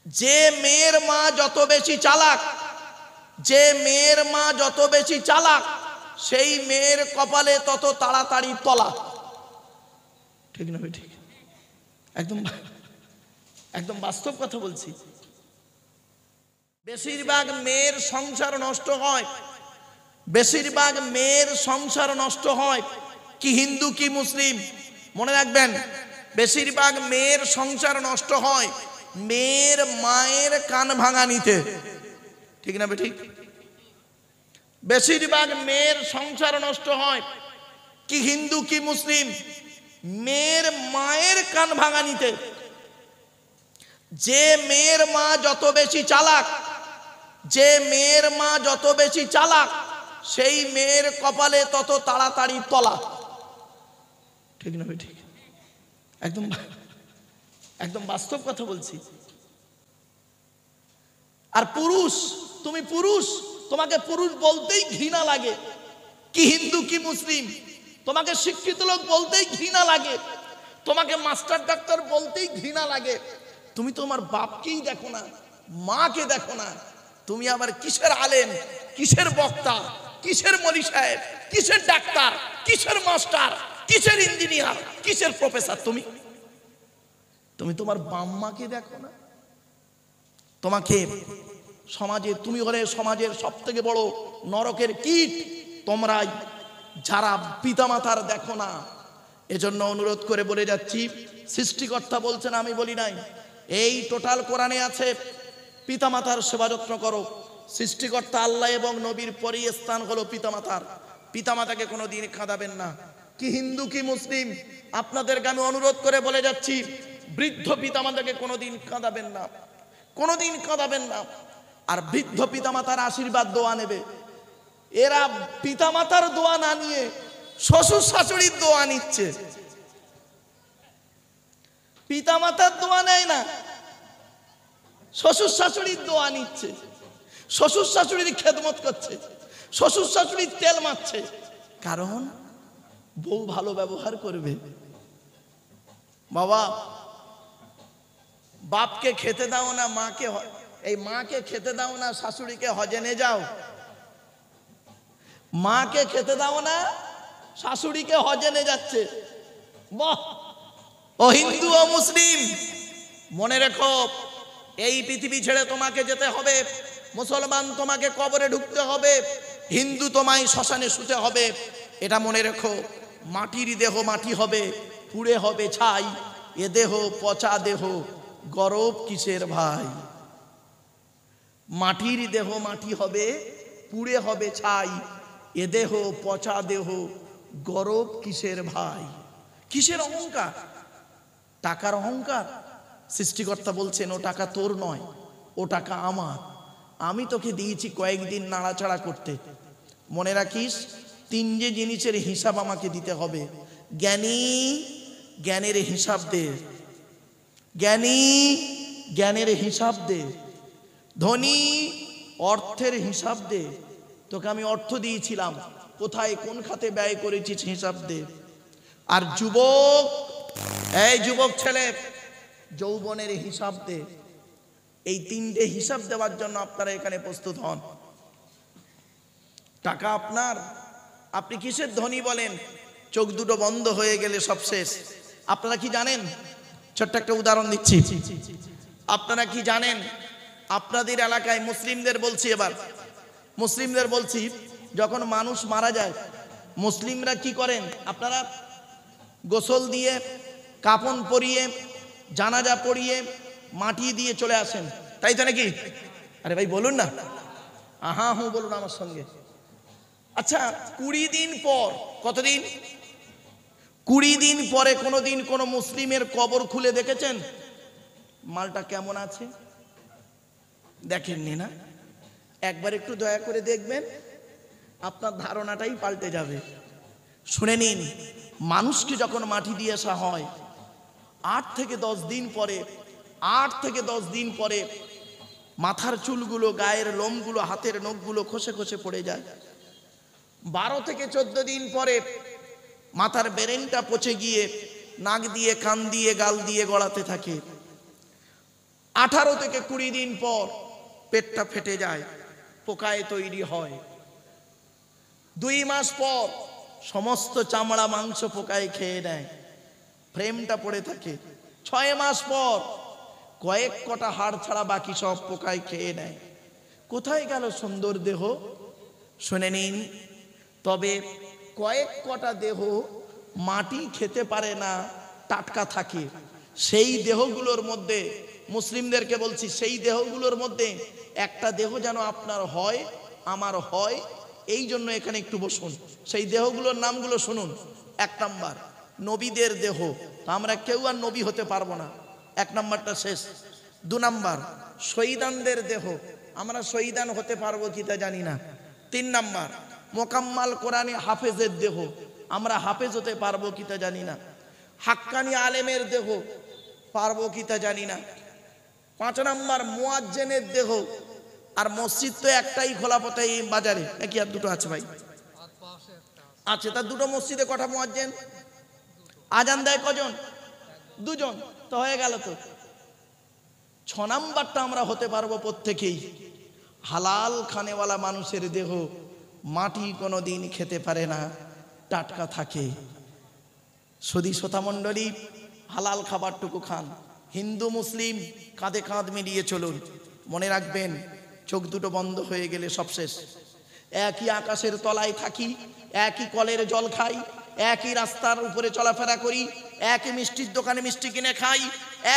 যে মেয়ের মা যত বেশি চালাক, যে মেয়ের মা যত বেশি চালাক, সেই মেয়ের কপালে তত তাড়াতাড়ি তলা। ঠিক না? ঠিক, একদম একদম বাস্তব কথা বলছি। বেশিরভাগ মেয়ের সংসার নষ্ট হয়, বেশিরভাগ মেয়ের সংসার নষ্ট হয় কি হিন্দু কি মুসলিম, মনে রাখবেন, বেশিরভাগ মেয়ের সংসার নষ্ট হয় মেয়ের মায়ের কান ভাঙানিতে। ঠিক না? ঠিক, বেশিরভাগ মেয়ের সংসার নষ্ট হয় কি হিন্দু কি মুসলিম, মেয়ের মায়ের কান ভাঙানিতে। যে মেয়ের মা যত বেশি চালাক, যে মেয়ের মা যত বেশি চালাক, সেই মেয়ের কপালে তত তাড়াতাড়ি তলা। ঠিক না? ঠিক, একদম একদম বাস্তব কথা বলছি। আর পুরুষ, তুমি পুরুষ, তোমাকে পুরুষ বলতেই ঘৃণা লাগে কি হিন্দু কি মুসলিম, তোমাকে শিক্ষিত লোক বলতেই ঘৃণা লাগে, তোমাকে মাস্টার ডাক্তার বলতেই ঘৃণা লাগে। তুমি তোমার বাপকেই দেখো না, মাকে দেখো না, তুমি আবার কিসের আলেম, কিসের বক্তা, কিসের মলি সাহেব, কিসের ডাক্তার, কিসের মাস্টার, কিসের ইঞ্জিনিয়ার, কিসের প্রফেসর। তুমি তুমি তোমার বাম্মাকে দেখো না। তোমাকে সমাজে, তুমি হলে সমাজের সব থেকে বড় নরকের কীট তোমরাই, যারা পিতামাতার দেখো না। এজন্য অনুরোধ করে বলে যাচ্ছি, সৃষ্টিকর্তা বলছেন, আমি বলি নাই, এই টোটাল কোরআনে আছে পিতামাতার সেবা যত্ন করো। সৃষ্টিকর্তা আল্লাহ এবং নবীর পরই স্থান হলো পিতামাতার। পিতামাতাকে কোনো দিন কাঁদাবেন না, কি হিন্দু কি মুসলিম। আপনাদেরকে আমি অনুরোধ করে বলে যাচ্ছি, বৃদ্ধ পিতামাতাকে কোনোদিন কাঁদাবেন না, কোনোদিন কাঁদাবেন না। আর বৃদ্ধ পিতামাতার আশীর্বাদ দোয়া নেবে। এরা পিতামাতার দোয়া না নিয়ে শ্বশুর শাশুড়ির দোয়া নিচ্ছে। পিতামাতার দোয়া নেয় না, শ্বশুর শাশুড়ির দোয়া নিচ্ছে, শ্বশুর শাশুড়ির খেদমত করছে, শ্বশুর শাশুড়ির তেল মারছে। কারণ বউ ভালো ব্যবহার করবে। বাবা, বাপকে খেতে দাও না, মাকে, এই মাকে খেতে দাও না, শাশুড়িকে হজে নিয়ে যাও। মাকে খেতে দাও না, শাশুড়িকে হজে নিয়ে যাচ্ছে। বাহ! ও হিন্দু ও মুসলিম, মনে রেখো, এই পৃথিবী ছেড়ে তোমাকে যেতে হবে। মুসলমান তোমাকে কবরে ঢুকতে হবে, হিন্দু তোমায় শ্মশানে শুতে হবে। এটা মনে রেখো। মাটির দেহ মাটি হবে, পুড়ে হবে ছাই। এ দেহ পচা দেহ, গরব কিসের ভাই। মাটির দেহ মাটি হবে, পুড়ে হবে ছাই। এ দেহ পচা দেহ, গরব কিসের ভাই। কিসের অহংকার? টাকার অহংকার। সৃষ্টিকর্তা বলছেন, ও টাকা তোর নয়, ও টাকা আমার। আমি তোকে দিয়েছি কয়েকদিন নাড়াচাড়া করতে। মনে রাখিস, তিনটে জিনিসের হিসাব আমাকে দিতে হবে। জ্ঞানী জ্ঞানের হিসাব দে, জ্ঞানী জ্ঞানের হিসাব দে, ধনী অর্থের হিসাব দে। তোকে আমি অর্থ দিয়েছিলাম, কোথায় কোন খাতে ব্যয় করেছিস হিসাব দে। আর যুবক, এই যুবক ছেলে, যৌবনের হিসাব দে। এই তিনটে হিসাব দেওয়ার জন্য আপনারা এখানে প্রস্তুত হন। টাকা আপনার, আপনি কিসের ধনী বলেন? চোখ দুটো বন্ধ হয়ে গেলে সব শেষ। আপনারা কি জানেন? ছোট্ট একটা উদাহরণ দিচ্ছি। আপনারা কি জানেন, আপনাদের এলাকায়, মুসলিমদের বলছি, এবার মুসলিমদের বলছি, যখন মানুষ মারা যায়, মুসলিমরা কি করেন? আপনারা গোসল দিয়ে, কাফন পরিয়ে, জানাজা পড়িয়ে, মাটি দিয়ে চলে আসেন, তাই তো নাকি? আরে ভাই বলুন না, আহা হু বলুন আমার সঙ্গে। আচ্ছা, 20 দিন পর, কতদিন? 20 দিন পরে কোনোদিন কোনো মুসলিমের কবর খুলে দেখেছেন মালটা কেমন আছে? দেখেননি না? একবার একটু দয়া করে দেখবেন, আপনার ধারণাটাই পাল্টে যাবে। শুনে নিন, মানুষকে যখন মাটি দিয়ে আসা হয়, 8 থেকে 10 দিন পরে, 8 থেকে 10 দিন পরে মাথার চুলগুলো, গায়ের লোমগুলো, হাতের নখগুলো খসে খসে পড়ে যায়। 12 থেকে 14 দিন পরে মাথার ব্রেনটা পচে গিয়ে নাক দিয়ে, কান দিয়ে, গাল দিয়ে গড়াতে থাকে। 18 থেকে 20 দিন পর পেটটা ফেটে যায়, পোকায় তৈরি হয়। 2 মাস পর সমস্ত চামড়া মাংস পোকায় খেয়ে নেয়, ফ্রেমটা পড়ে থাকে। 6 মাস পর কয়েক কটা হাড় ছাড়া বাকি সব পোকায় খেয়ে নেয়। কোথায় গেল সুন্দর দেহ? শুনে নিন, তবে কয়েক কটা দেহ মাটি খেতে পারে না, টাটকা থাকে। সেই দেহগুলোর মধ্যে, মুসলিমদেরকে বলছি, সেই দেহগুলোর মধ্যে একটা দেহ যেন আপনার হয়, আমার হয়, এই জন্য এখানে একটু বসুন। সেই দেহগুলোর নামগুলো শুনুন। 1 নাম্বার নবীদের দেহ, আমরা কেউ আর নবী হতে পারবো না, 1 নাম্বারটা শেষ। 2 নাম্বার শহীদানদের দেহ, আমরা শহীদান হতে পারবো কি তা জানি না। 3 নাম্বার মোকাম্মাল কোরআনী হাফেজের দেহ, আমরা হাফেজ হতে পারবো কি তা জানি না। হাক্কানি আলেমের দেহ, পারবো কি তা জানি না। 5 নাম্বার মুয়াজ্জিনের দেহ, আর মসজিদ তো একটাই খোলা পথে এই বাজারে, নাকি আর দুটো আছে ভাই? আছে। তার দুটো মসজিদে কটা মুয়াজ্জিন? আজান দেয় কজন? 2 জন, তো হয়ে গেল তো। 6 নাম্বারটা আমরা হতে পারবো প্রত্যেকেই হালাল খানেওয়ালা মানুষের দেহ, মাটি কোনোদিন খেতে পারে না, টাটকা থাকে। সুধী শ্রোতা মণ্ডলী, হালাল খাবারটুকু খান। হিন্দু মুসলিম কাঁধে কাঁধ মিলিয়ে চলুন। মনে রাখবেন, চোখ দুটো বন্ধ হয়ে গেলে সব শেষ। একই আকাশের তলায় থাকি, একই কলের জল খাই, একই রাস্তার উপরে চলাফেরা করি, একই মিষ্টির দোকানে মিষ্টি কিনে খাই,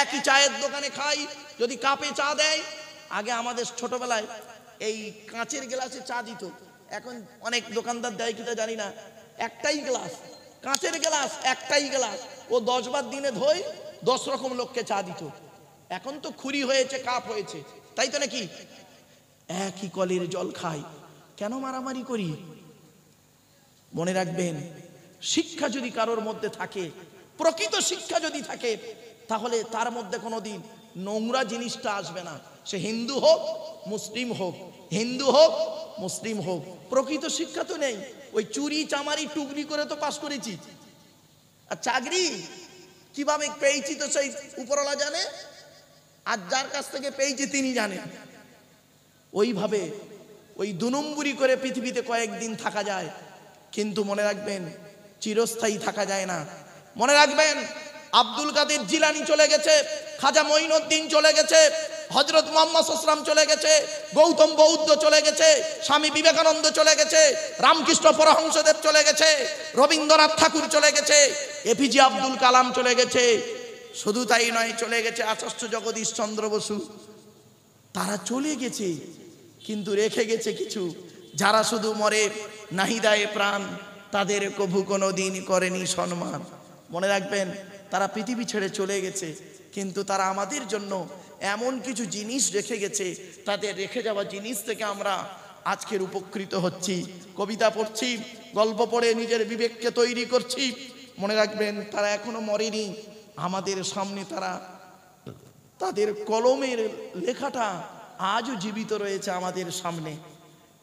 একই চায়ের দোকানে খাই। যদি কাপে চা দেয়, আগে আমাদের ছোটবেলায় এই কাঁচের গ্লাসে চা দিত, এখন অনেক দোকানদার দেয় কিনা জানি না, একটাই গ্লাস, কাঁচের গ্লাস, একটাই গ্লাস, ও 10 বার দিনে ধোয়, 10 রকম লোককে চা দিত। এখন তো খুরি হয়েছে, কাপ হয়েছে, তাই তো নাকি? একই কলের জল খাই, কেন মারামারি করি? মনে রাখবেন, শিক্ষা যদি কারোর মধ্যে থাকে, প্রকৃত শিক্ষা যদি থাকে, তাহলে তার মধ্যে কোনোদিন নোংরা জিনিসটা আসবে না। সে হিন্দু হোক মুসলিম হোক, হিন্দু হোক মুসলিম হোক, প্রকৃত শিক্ষা তো নেই। ওই চুরি চামারি টুকরি করে তো পাস করেছি। আর চাকরি কিভাবে পেয়েছি তো সেই উপরওয়ালা জানে, আর যার কাছ থেকে পেয়েছি তিনি জানেন। ওইভাবে ওই 2 নম্বরি করে পৃথিবীতে কয়েকদিন থাকা যায়, কিন্তু মনে রাখবেন চিরস্থায়ী থাকা যায় না। মনে রাখবেন, আব্দুল কাদের জিলানী চলে গেছে, খাজা মঈনুদ্দিন চলে গেছে, হযরত মুহাম্মদ সাল্লাল্লাহু আলাইহি ওয়াসাল্লাম চলে গেছে, গৌতম বৌদ্ধ চলে গেছে, স্বামী বিবেকানন্দ চলে গেছে, রামকৃষ্ণ পরমহংসদেব চলে গেছে, রবীন্দ্রনাথ ঠাকুর চলে গেছে, এপিজে আব্দুল কালাম চলে গেছে। শুধু তাই নয়, চলে গেছে আচার্য জগদীশ চন্দ্র বসু। তারা চলে গেছে, কিন্তু রেখে গেছে কিছু, যারা শুধু মরে নাহি দেয় প্রাণ, তাদের কভু কোনো দিন করেনি সম্মান। মনে রাখবেন, তারা পৃথিবী ছেড়ে চলে গেছে, কিন্তু তারা আমাদের জন্য এমন কিছু জিনিস রেখে গেছে, তাদের রেখে যাওয়া জিনিস থেকে আমরা আজকের উপকৃত হচ্ছি। কবিতা পড়ছি, গল্প পড়ে নিজের বিবেককে তৈরি করছি। মনে রাখবেন, তারা এখনো মরেনি, আমাদের সামনে তারা, তাদের কলমের লেখাটা আজও জীবিত রয়েছে আমাদের সামনে।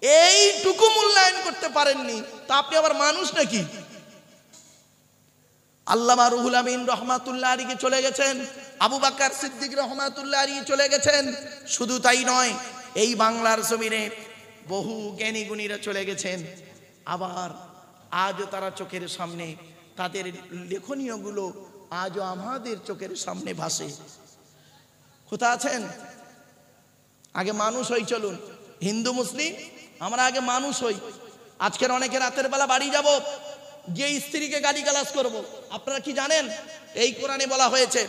এইটুকু মূল্যায়ন করতে পারেননি, তা আপনি আবার মানুষ নাকি? আল্লামা রুহুল আমিন রহমাতুল্লাহ আলাইহি চলে গেছেন, আবু বকর সিদ্দিক রহমাতুল্লাহ আলাইহি চলে গেছেন। শুধু তাই নয়, এই বাংলার জমিনে বহু জ্ঞানী গুণীরা চলে গেছেন। আবার আজও তারা চোখের সামনে, তাদের লেখনীয়গুলো আজও আমাদের চোখের সামনে ভাসে। কোথা আছেন? আগে মানুষ হই, চলুন। হিন্দু মুসলিম আমরা আগে মানুষ হই। আজকের অনেকে রাতের বেলা বাড়ি যাব, যে স্ত্রীকে গালিগালাজ করব, আপনারা কি জানেন? এই কোরআনে বলা হয়েছে,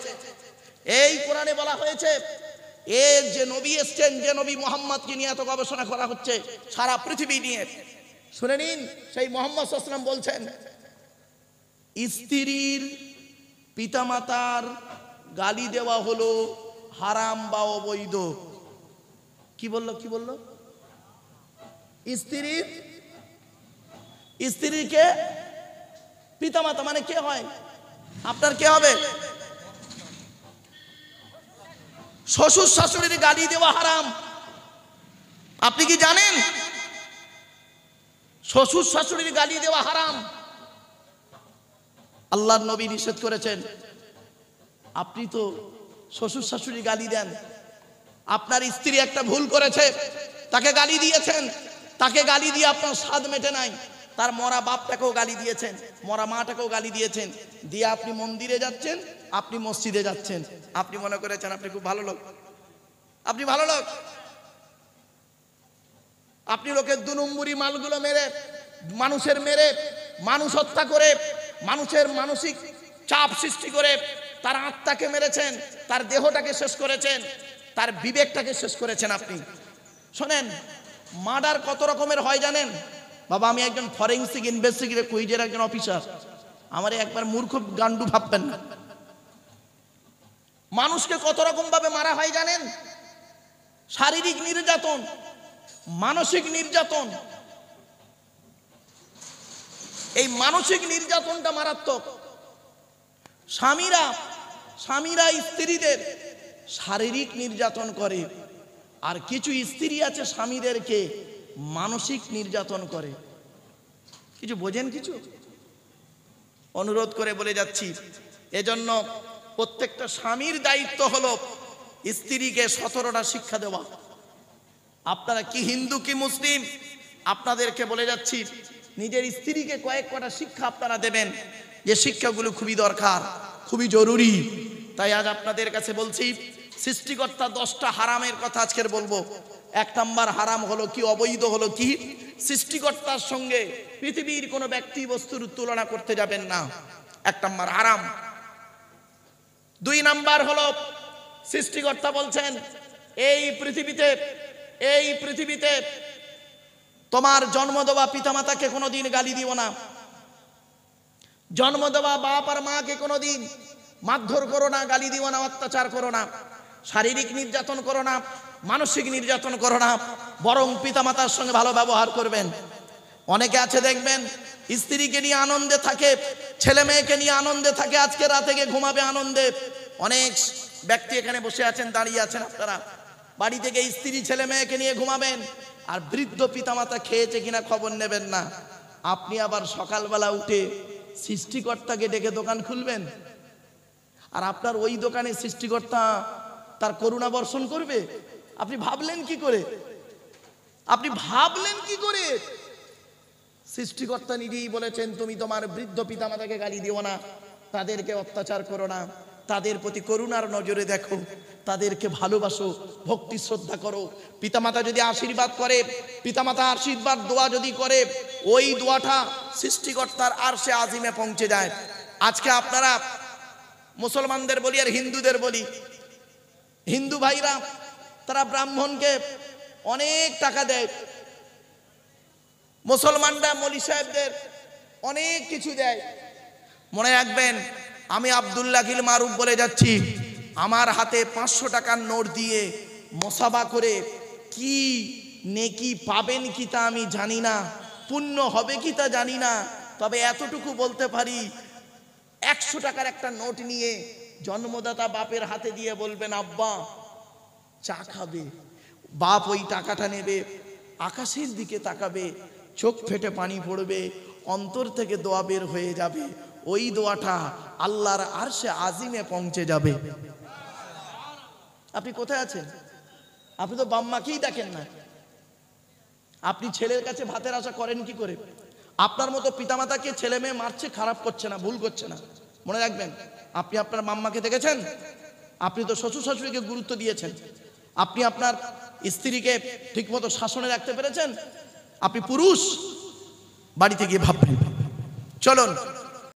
এই কোরআনে বলা হয়েছে, এর যে নবী এসছেন, যে নবী মুহাম্মদকে নিয়ে এত গবেষণা করা হচ্ছে সারা পৃথিবী নিয়ে, শুনে নিন, সেই মুহাম্মদ সাল্লাল্লাহু আলাইহি ওয়াসাল্লাম বলছেন, স্ত্রীর পিতামাতার গালি দেওয়া হলো হারাম বা অবৈধ। কি বললো? কি বললো? স্ত্রীকে পিতামাতা মানে কে হয়? আপনার কে হবে? শ্বশুর শাশুড়ির গালি দেওয়া হারাম। আপনি কি জানেন? শ্বশুর শাশুড়ির গালি দেওয়া হারাম। আল্লাহর নবী নিষেধ করেছেন। আপনি তো শ্বশুর শাশুড়ি গালি দেন, আপনার স্ত্রী একটা ভুল করেছে, তাকে গালি দিয়েছেন, তাকে গালি দিয়ে আপনার স্বাদ মেটে নাই, তার মরা বাপটাকেও গালি দিয়েছেন, মরা মাটাকেও গালি দিয়েছেন, দিয়ে আপনি মন্দিরে যাচ্ছেন, আপনি মসজিদে যাচ্ছেন, আপনি মনে করেছেন আপনি খুব ভালো লোক, আপনি ভালো লোক। আপনি লোকের 2 নম্বরি মালগুলো মেরে, মানুষের মেরে, মানুষ হত্যা করে, মানুষের মানসিক চাপ সৃষ্টি করে তার আত্মাকে মেরেছেন, তার দেহটাকে শেষ করেছেন, তার বিবেকটাকে শেষ করেছেন আপনি। শোনেন, মার্ডার কত রকমের হয় জানেন? বাবা, আমি একজন ফরেন্সিক ইনভেস্টিগেটর কুইজের একজন অফিসার, আমার একবার মূর্খ গান্ডু ভাববেন না। মানুষকে কত রকম ভাবে মারা হয় জানেন? শারীরিক নির্যাতন, মানসিক নির্যাতন। এই মানসিক নির্যাতনটা মারাত্মক। স্বামীরা স্ত্রীদের শারীরিক নির্যাতন করে, আর কিছু স্ত্রী আছে স্বামীদেরকে মানসিক নির্যাতন করে। কিছু বোঝেন? কিছু অনুরোধ করে বলে যাচ্ছি, এজন্য প্রত্যেকটা স্বামীর দায়িত্ব হলো স্ত্রীকে 17টা শিক্ষা দেওয়া। আপনারা কি হিন্দু কি মুসলিম, আপনাদেরকে বলে যাচ্ছি, নিজের স্ত্রীকে কয়েকটা শিক্ষা আপনারা দেবেন, যে শিক্ষাগুলো খুবই দরকার, খুবই জরুরি। তাই আজ আপনাদের কাছে বলছি, সৃষ্টিকর্তা 10টা হারামের কথা আজকের বলবো। 1 নাম্বার হারাম হলো কি, অবৈধ হলো কি, সৃষ্টিকর্তার সঙ্গে পৃথিবীর কোনো ব্যক্তি বস্তুর তুলনা করতে যাবেন না, 1 নাম্বার হারাম। 2 নাম্বার হলো, সৃষ্টিকর্তা বলছেন এই পৃথিবীতে তোমার জন্ম দেওয়া পিতামাতাকে কোনোদিন গালি দিও না, জন্ম দেওয়া বাপ আর মাকে কোনোদিন মারধর করো না, গালি দিও না, অত্যাচার করো না, শারীরিক নির্যাতন করো না, মানসিক নির্যাতন করো না, বরং পিতামাতার সঙ্গে ভালো ব্যবহার করবেন। অনেকে আছে দেখবেন স্ত্রীকে নিয়ে আনন্দে থাকে, ছেলে মেয়েকে নিয়ে আনন্দে থাকে, আজকে রাতে গিয়ে ঘুমাবে আনন্দে। অনেক ব্যক্তি এখানে বসে আছেন, দাঁড়িয়ে আছেন, আপনারা বাড়ি থেকে স্ত্রী ছেলে মেয়েকে নিয়ে ঘুমাবেন, আর বৃদ্ধ পিতামাতা খেয়েছে কিনা খবর নেবেন না। আপনি আবার সকালবেলা উঠে সৃষ্টিকর্তাকে ডেকে দোকান খুলবেন, আর আপনার ওই দোকানে সৃষ্টিকর্তা তার করুণা বর্ষণ করবে? আপনি ভাবলেন কি করে? আপনি ভাবলেন কি করে? সৃষ্টিকর্তা নিজেই বলেছেন, তুমি তোমার বৃদ্ধ পিতামাতাকে গালি দিও না, তাদেরকে অত্যাচার করো না, তাদের প্রতি করুণার নজরে দেখো, তাদেরকে ভালোবাসো, ভক্তি শ্রদ্ধা করো। পিতামাতা যদি আশীর্বাদ করে, পিতামাতা আশীর্বাদ দোয়া যদি করে, ওই দোয়াটা সৃষ্টিকর্তার আরশে আজিমে পৌঁছে যায়। আজকে আপনারা মুসলমানদের বলি আর হিন্দুদের বলি, হিন্দু ভাইরা তারা ব্রাহ্মণকে অনেক টাকা দেয়, মুসলমানরা মৌলী সাহেবদের অনেক কিছু দেয়। মনে রাখবেন, আমি আব্দুল্লাহিল মারুফ বলে যাচ্ছি, আমার হাতে 500 টাকার নোট দিয়ে মোসাবা করে কি নেকি পাবেন কি তা আমি জানি না, পুণ্য হবে কি তা জানি না, তবে এতটুকু বলতে পারি, 100 টাকার একটা নোট নিয়ে জন্মদাতা বাপের হাতে দিয়ে বলবেন আব্বা চা খাবে, বাপ ওই টাকাটা নেবে, আকাশের দিকে তাকাবে, চোখ ফেটে পানি পড়বে, অন্তর থেকে দোয়া বের হয়ে যাবে, ওই দোয়াটা আল্লাহর আরশে আজিমে পৌঁছে যাবে। আপনি কোথায় আছেন? আপনি তো বাম্মাকেই দেখেন না। আপনি ছেলের কাছে ভাতের আশা করেন কি করে? আপনার মতো পিতামাতাকে ছেলে মেয়ে মারছে, খারাপ করছে না, ভুল করছে না। মনে রাখবেন, আপনি আপনার মাম্মাকে দেখেছেন? আপনি তো শ্বশুর শাশুড়িকে গুরুত্ব দিয়েছেন, আপনি আপনার স্ত্রীকে ঠিকমতো শাসনে রাখতে পেরেছেন? আপনি পুরুষ, বাড়িতে গিয়ে ভাববেন। চলুন